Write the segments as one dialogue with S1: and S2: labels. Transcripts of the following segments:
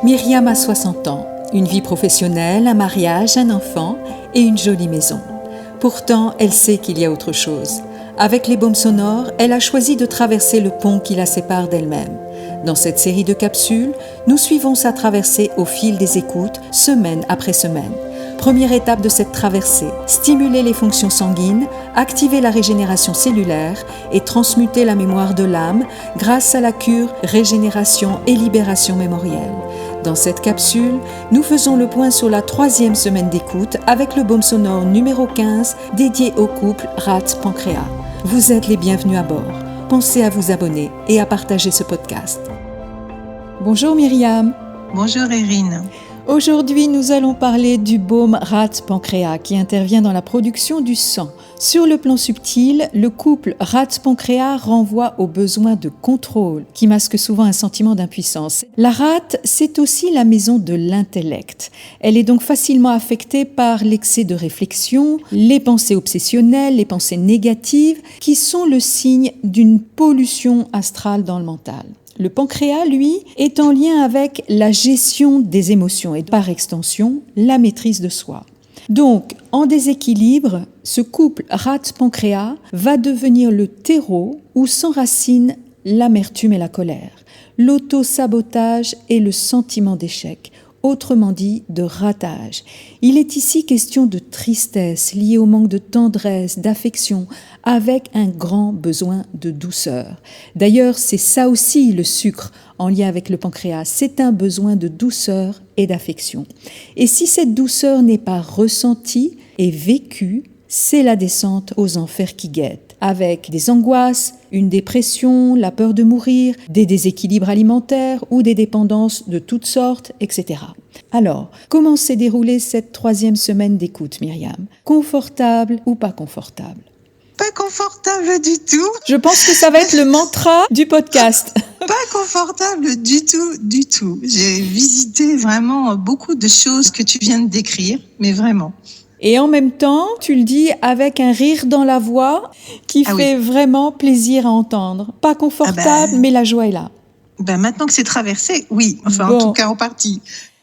S1: Myriam a 60 ans, une vie professionnelle, un mariage, un enfant et une jolie maison. Pourtant, elle sait qu'il y a autre chose. Avec les baumes sonores, elle a choisi de traverser le pont qui la sépare d'elle-même. Dans cette série de capsules, nous suivons sa traversée au fil des écoutes, semaine après semaine. Première étape de cette traversée, stimuler les fonctions sanguines, activer la régénération cellulaire et transmuter la mémoire de l'âme grâce à la cure, régénération et libération mémorielle. Dans cette capsule, nous faisons le point sur la 3e semaine d'écoute avec le baume sonore numéro 15 dédié au couple Rate-Pancréas. Vous êtes les bienvenus à bord. Pensez à vous abonner et à partager ce podcast. Bonjour Myriam.
S2: Bonjour Erin.
S1: Aujourd'hui, nous allons parler du baume Rate-Pancréas qui intervient dans la production du sang. Sur le plan subtil, le couple Rate-Pancréas renvoie au besoin de contrôle qui masque souvent un sentiment d'impuissance. La rate, c'est aussi la maison de l'intellect. Elle est donc facilement affectée par l'excès de réflexion, les pensées obsessionnelles, les pensées négatives qui sont le signe d'une pollution astrale dans le mental. Le pancréas, lui, est en lien avec la gestion des émotions et par extension, la maîtrise de soi. Donc, en déséquilibre, ce couple rate-pancréas va devenir le terreau où s'enracinent l'amertume et la colère, l'auto-sabotage et le sentiment d'échec, autrement dit de ratage. Il est ici question de tristesse liée au manque de tendresse, d'affection, avec un grand besoin de douceur. D'ailleurs, c'est ça aussi le sucre en lien avec le pancréas, c'est un besoin de douceur et d'affection. Et si cette douceur n'est pas ressentie et vécue, c'est la descente aux enfers qui guettent, avec des angoisses, une dépression, la peur de mourir, des déséquilibres alimentaires ou des dépendances de toutes sortes, etc. Alors, comment s'est déroulée cette 3e semaine d'écoute, Myriam ? Confortable ou pas confortable ?
S2: Pas confortable du tout.
S1: Je pense que ça va être le mantra du podcast.
S2: Pas confortable du tout. J'ai visité vraiment beaucoup de choses que tu viens de décrire, mais vraiment.
S1: Et en même temps, tu le dis avec un rire dans la voix qui fait vraiment plaisir à entendre. Pas confortable, mais la joie est là.
S2: Maintenant que c'est traversé, oui. Enfin, en tout cas, en partie.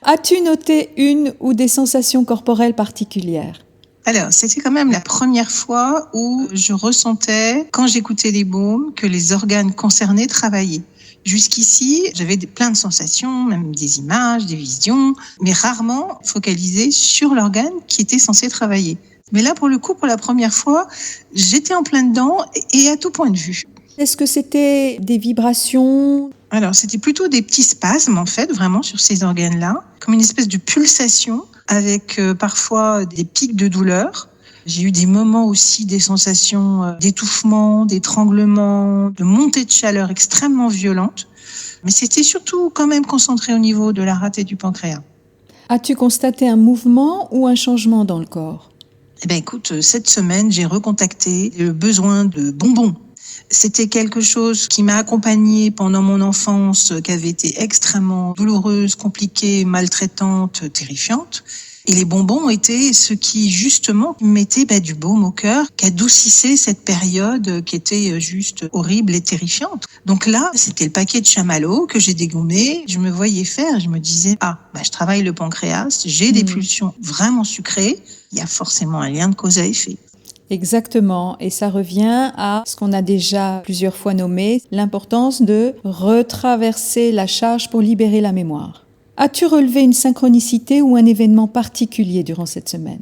S1: As-tu noté une ou des sensations corporelles particulières ?
S2: Alors, c'était quand même la première fois où je ressentais, quand j'écoutais les baumes, que les organes concernés travaillaient. Jusqu'ici, j'avais plein de sensations, même des images, des visions, mais rarement focalisées sur l'organe qui était censé travailler. Mais là, pour le coup, pour la première fois, j'étais en plein dedans et à tout point de vue.
S1: Est-ce que c'était des vibrations ?
S2: Alors, c'était plutôt des petits spasmes, en fait, vraiment, sur ces organes-là, comme une espèce de pulsation avec parfois des pics de douleur. J'ai eu des moments aussi, des sensations d'étouffement, d'étranglement, de montée de chaleur extrêmement violente. Mais c'était surtout quand même concentré au niveau de la rate et du pancréas.
S1: As-tu constaté un mouvement ou un changement dans le corps ?
S2: Écoute, cette semaine, j'ai recontacté le besoin de bonbons. C'était quelque chose qui m'a accompagnée pendant mon enfance, qui avait été extrêmement douloureuse, compliquée, maltraitante, terrifiante. Et les bonbons étaient ce qui, justement, mettait du baume au cœur, qui adoucissait cette période qui était juste horrible et terrifiante. Donc là, c'était le paquet de chamallows que j'ai dégommé. Je me voyais faire, je me disais, je travaille le pancréas, j'ai des pulsions vraiment sucrées. Il y a forcément un lien de cause à effet.
S1: Exactement, et ça revient à ce qu'on a déjà plusieurs fois nommé, l'importance de retraverser la charge pour libérer la mémoire. As-tu relevé une synchronicité ou un événement particulier durant cette semaine ?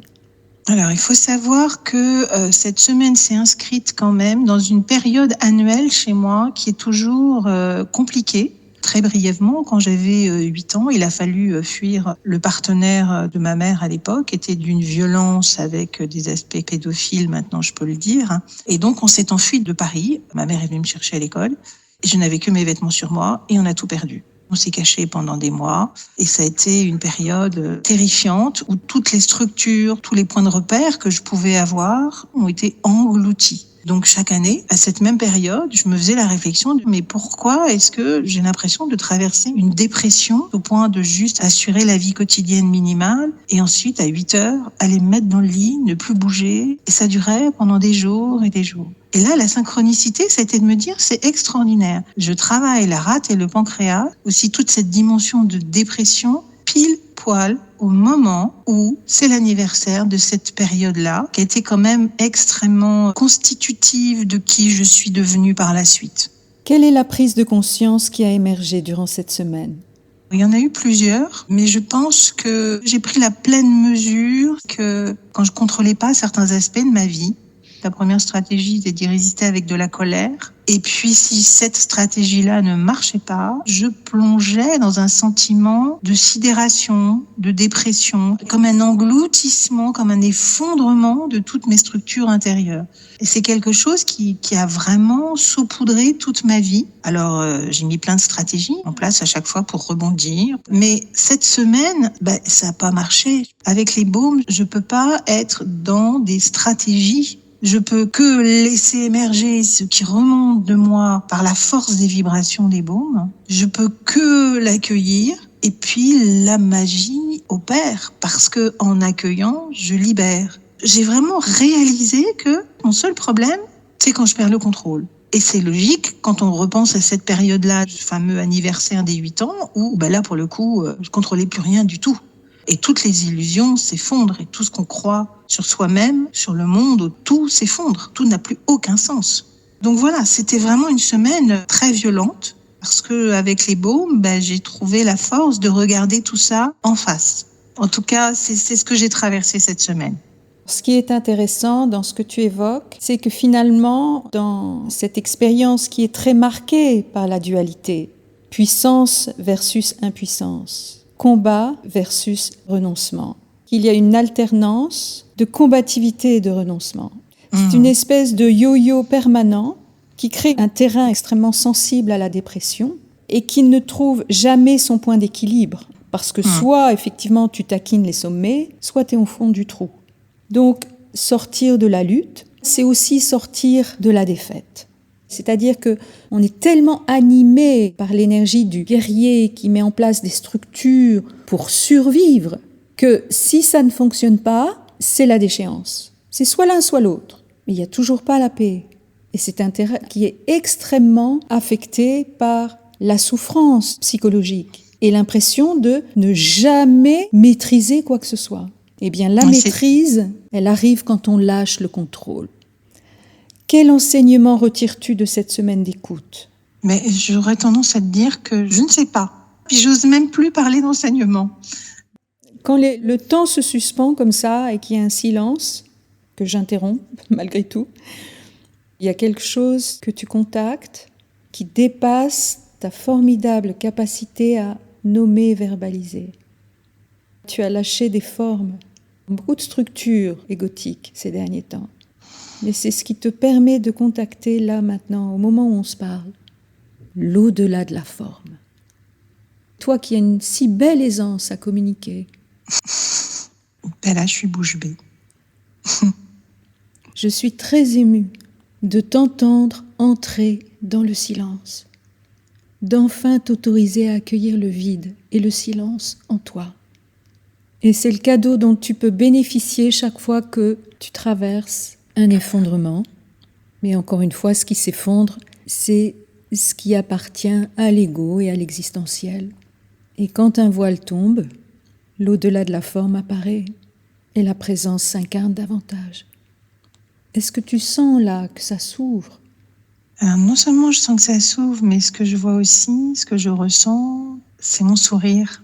S2: Alors, il faut savoir que cette semaine s'est inscrite quand même dans une période annuelle chez moi qui est toujours compliquée. Très brièvement, quand j'avais 8 ans, il a fallu fuir le partenaire de ma mère à l'époque, qui était d'une violence avec des aspects pédophiles, maintenant je peux le dire. Et donc on s'est enfui de Paris, ma mère est venue me chercher à l'école, et je n'avais que mes vêtements sur moi, et on a tout perdu. On s'est caché pendant des mois, et ça a été une période terrifiante, où toutes les structures, tous les points de repère que je pouvais avoir ont été engloutis. Donc chaque année, à cette même période, je me faisais la réflexion de mais pourquoi est-ce que j'ai l'impression de traverser une dépression au point de juste assurer la vie quotidienne minimale et ensuite à 8 heures, aller me mettre dans le lit, ne plus bouger et ça durait pendant des jours et des jours. Et là, la synchronicité, c'était de me dire c'est extraordinaire. Je travaille la rate et le pancréas, aussi toute cette dimension de dépression pile poil au moment où c'est l'anniversaire de cette période-là, qui a été quand même extrêmement constitutive de qui je suis devenue par la suite.
S1: Quelle est la prise de conscience qui a émergé durant cette semaine ?
S2: Il y en a eu plusieurs, mais je pense que j'ai pris la pleine mesure que quand je contrôlais pas certains aspects de ma vie, la première stratégie était d'y résister avec de la colère. Et puis, si cette stratégie-là ne marchait pas, je plongeais dans un sentiment de sidération, de dépression, comme un engloutissement, comme un effondrement de toutes mes structures intérieures. Et c'est quelque chose qui a vraiment saupoudré toute ma vie. Alors, j'ai mis plein de stratégies en place à chaque fois pour rebondir. Mais cette semaine, ça n'a pas marché. Avec les baumes, je peux pas être dans des stratégies. Je peux que laisser émerger ce qui remonte de moi par la force des vibrations des baumes. Je peux que l'accueillir et puis la magie opère parce que en accueillant, je libère. J'ai vraiment réalisé que mon seul problème, c'est quand je perds le contrôle. Et c'est logique quand on repense à cette période-là, ce fameux anniversaire des 8 ans, où là pour le coup, je contrôlais plus rien du tout. Et toutes les illusions s'effondrent et tout ce qu'on croit sur soi-même, sur le monde, tout s'effondre. Tout n'a plus aucun sens. Donc voilà, c'était vraiment une semaine très violente parce que avec les baumes, j'ai trouvé la force de regarder tout ça en face. En tout cas, c'est ce que j'ai traversé cette semaine.
S1: Ce qui est intéressant dans ce que tu évoques, c'est que finalement, dans cette expérience qui est très marquée par la dualité, puissance versus impuissance, combat versus renoncement. Il y a une alternance de combativité et de renoncement. C'est une espèce de yo-yo permanent qui crée un terrain extrêmement sensible à la dépression et qui ne trouve jamais son point d'équilibre. Parce que soit, effectivement, tu taquines les sommets, soit tu es au fond du trou. Donc, sortir de la lutte, c'est aussi sortir de la défaite. C'est-à-dire qu'on est tellement animé par l'énergie du guerrier qui met en place des structures pour survivre que si ça ne fonctionne pas, c'est la déchéance. C'est soit l'un, soit l'autre. Mais il n'y a toujours pas la paix. Et c'est un terrain qui est extrêmement affecté par la souffrance psychologique et l'impression de ne jamais maîtriser quoi que ce soit. Eh bien, la maîtrise, elle arrive quand on lâche le contrôle. Quel enseignement retires-tu de cette semaine d'écoute ?
S2: Mais j'aurais tendance à te dire que je ne sais pas. Puis j'ose même plus parler d'enseignement.
S1: Quand le temps se suspend comme ça et qu'il y a un silence, que j'interromps malgré tout, il y a quelque chose que tu contactes qui dépasse ta formidable capacité à nommer et verbaliser. Tu as lâché des formes, beaucoup de structures égotiques ces derniers temps. Mais c'est ce qui te permet de contacter là, maintenant, au moment où on se parle, l'au-delà de la forme. Toi qui as une si belle aisance à communiquer.
S2: Là, je suis bouche bée.
S1: Je suis très émue de t'entendre entrer dans le silence, d'enfin t'autoriser à accueillir le vide et le silence en toi. Et c'est le cadeau dont tu peux bénéficier chaque fois que tu traverses un effondrement. Mais encore une fois, ce qui s'effondre, c'est ce qui appartient à l'ego et à l'existentiel. Et quand un voile tombe, l'au-delà de la forme apparaît et la présence s'incarne davantage. Est-ce que tu sens là que ça s'ouvre ?
S2: Alors, non seulement je sens que ça s'ouvre, mais ce que je vois aussi, ce que je ressens, c'est mon sourire.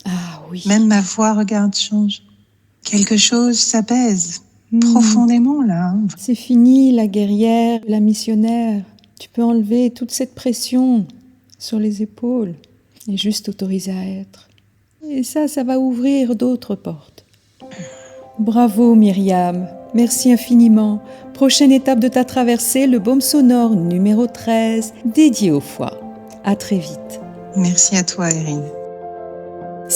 S1: Ah oui.
S2: Même ma voix, regarde, change. Quelque chose s'apaise profondément là.
S1: C'est fini la guerrière, la missionnaire. Tu peux enlever toute cette pression sur les épaules et juste t'autoriser à être. Et ça va ouvrir d'autres portes. Bravo Myriam, merci infiniment. Prochaine étape de ta traversée, le baume sonore numéro 13, dédié au foie. À très vite.
S2: Merci à toi, Erin.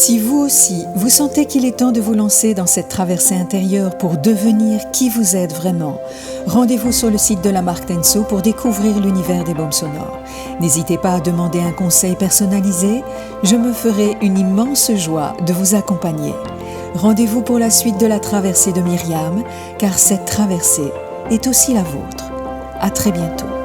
S1: Si vous aussi, vous sentez qu'il est temps de vous lancer dans cette traversée intérieure pour devenir qui vous êtes vraiment, rendez-vous sur le site de la marque Tenso pour découvrir l'univers des baumes sonores. N'hésitez pas à demander un conseil personnalisé, je me ferai une immense joie de vous accompagner. Rendez-vous pour la suite de la traversée de Myriam, car cette traversée est aussi la vôtre. À très bientôt.